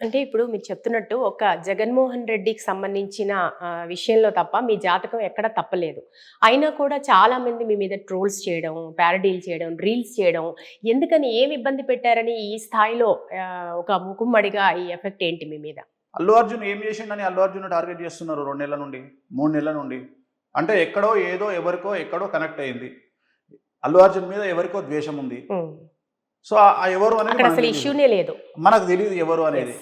అంటే ఇప్పుడు మీరు చెప్తున్నట్టు ఒక జగన్మోహన్ రెడ్డికి సంబంధించిన విషయంలో తప్ప మీ జాతకం ఎక్కడ తప్పలేదు. అయినా కూడా చాలామంది మీ మీద ట్రోల్స్ చేయడం, ప్యారడీలు చేయడం, రీల్స్ చేయడం ఎందుకని ఏమి ఇబ్బంది పెట్టారని ఈ స్థాయిలో ఒక మూకుమ్మడిగా ఈ ఎఫెక్ట్ ఏంటి మీ మీద? అల్లు అర్జున్ ఏం చేసిండని అల్లు అర్జున్ టార్గెట్ చేస్తున్నారు 2 నెలల నుండి, 3 నెలల నుండి. అంటే ఎక్కడో ఏదో ఎవరికో ఎక్కడో కనెక్ట్ అయింది. అల్లు అర్జున్ మీద ఎవరికో ద్వేషం ఉంది. సో ఆ ఎవరు అనేది అక్కడ అసలు ఇష్యూనే లేదు. మనకు తెలియదు ఎవరు అనేది.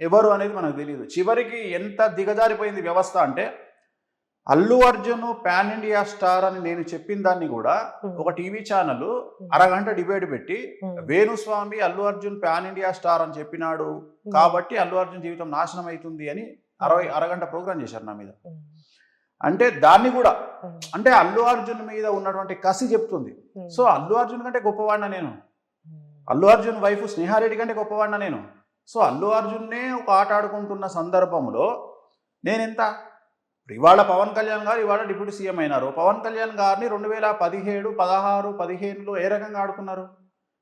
ఎవరు అనేది మనకు తెలియదు. చివరికి ఎంత దిగజారిపోయింది వ్యవస్థ అంటే Allu Arjun pan India star అని నేను చెప్పిన దాన్ని కూడా ఒక టీవీ ఛానల్ అరగంట డిబేట్ పెట్టి Venu Swamy Allu Arjun pan India star అని చెప్పినాడు కాబట్టి అల్లు అర్జున్ జీవితం నాశనం అవుతుంది అని అరగంట ప్రోగ్రామ్ చేశారు నా మీద. అంటే దాన్ని కూడా అంటే అల్లు అర్జున్ మీద ఉన్నటువంటి కసి చెప్తుంది. సో అల్లు అర్జున్ కంటే గొప్పవాడినా నేను, అల్లు అర్జున్ వైఫ్ స్నేహారెడ్డి కంటే గొప్పవాడినా నేను. సో అల్లు అర్జున్నే ఒక ఆట ఆడుకుంటున్న సందర్భంలో నేనెంత, ఇవాళ పవన్ కళ్యాణ్ గారు ఇవాళ డిప్యూటీ సీఎం అయినారు. పవన్ కళ్యాణ్ గారిని 2017, 16, 15లో ఏ రకంగా ఆడుకున్నారు,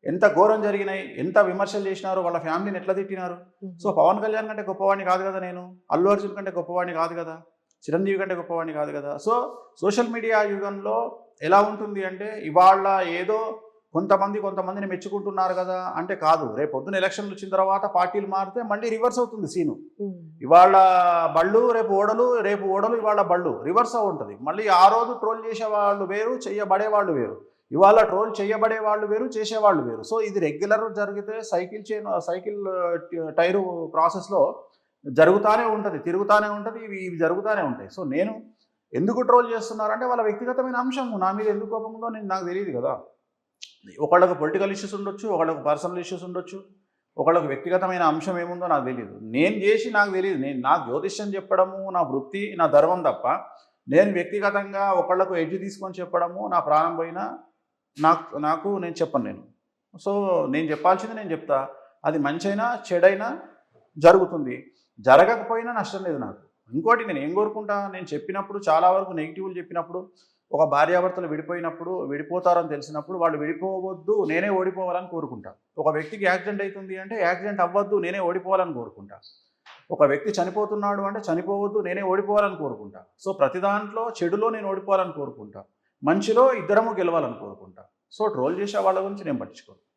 ఎంత ఘోరం జరిగినాయి, ఎంత విమర్శలు చేసినారు, వాళ్ళ ఫ్యామిలీని ఎట్లా తిట్టినారు. సో పవన్ కళ్యాణ్ కంటే గొప్పవాడిని కాదు కదా నేను, అల్లు అర్జున్ కంటే గొప్పవాడిని కాదు కదా, చిరంజీవి కంటే గొప్పవాడిని కాదు కదా. సో సోషల్ మీడియా యుగంలో ఎలా ఉంటుంది అంటే ఇవాళ ఏదో కొంతమందిని మెచ్చుకుంటున్నారు కదా అంటే కాదు, రేపు పొద్దున ఎలక్షన్లు వచ్చిన తర్వాత పార్టీలు మారితే మళ్ళీ రివర్స్ అవుతుంది సీను. ఇవాళ బళ్ళు రేపు ఓడలు, రేపు ఓడలు ఇవాళ బళ్ళు, రివర్స్ ఉంటుంది. మళ్ళీ ఆ రోజు ట్రోల్ చేసేవాళ్ళు వేరు, చెయ్యబడే వాళ్ళు వేరు. ఇవాళ ట్రోల్ చేయబడే వాళ్ళు వేరు, చేసేవాళ్ళు వేరు. సో ఇది రెగ్యులర్ జరిగితే సైకిల్ టైరు ప్రాసెస్లో జరుగుతూనే ఉంటుంది, తిరుగుతూనే ఉంటుంది, ఇవి జరుగుతూనే ఉంటాయి. సో నేను ఎందుకు ట్రోల్ చేస్తున్నారంటే వాళ్ళ వ్యక్తిగతమైన అంశం, నా మీద ఎందుకు కోపం ఉందో నాకు తెలియదు కదా. ఒకళ్ళకు పొలిటికల్ ఇష్యూస్ ఉండొచ్చు, ఒకళ్ళకు పర్సనల్ ఇష్యూస్ ఉండొచ్చు, ఒకళ్ళకు వ్యక్తిగతమైన అంశం ఏముందో నాకు తెలియదు. నేను చేసి నాకు తెలియదు, నా జ్యోతిష్యం చెప్పడము నా వృత్తి, నా ధర్మం తప్ప నేను వ్యక్తిగతంగా ఒకళ్ళకు ఎడ్జ్ తీసుకొని చెప్పడము నా ప్రాణం పోయినా నాకు నేను చెప్పను నేను. సో నేను చెప్పాల్సింది నేను చెప్తా, అది మంచైనా చెడైనా జరుగుతుంది, జరగకపోయినా నష్టం లేదు నాకు. ఇంకోటి నేను ఏం కోరుకుంటా, నేను చెప్పినప్పుడు చాలా వరకు నెగిటివ్లు చెప్పినప్పుడు, ఒక భార్యాభర్తలు విడిపోతారని తెలిసినప్పుడు వాళ్ళు విడిపోవద్దు, నేనే ఓడిపోవాలని కోరుకుంటా. ఒక వ్యక్తికి యాక్సిడెంట్ అవుతుంది అంటే యాక్సిడెంట్ అవ్వద్దు, నేనే ఓడిపోవాలని కోరుకుంటా. ఒక వ్యక్తి చనిపోతున్నాడు అంటే చనిపోవద్దు, నేనే ఓడిపోవాలని కోరుకుంటా. సో ప్రతి దాంట్లో చెడులో నేను ఓడిపోవాలని కోరుకుంటా, మంచిలో ఇద్దరము గెలవాలని కోరుకుంటా. సో ట్రోల్ చేసే వాళ్ళ గురించి నేను పట్టించుకోను.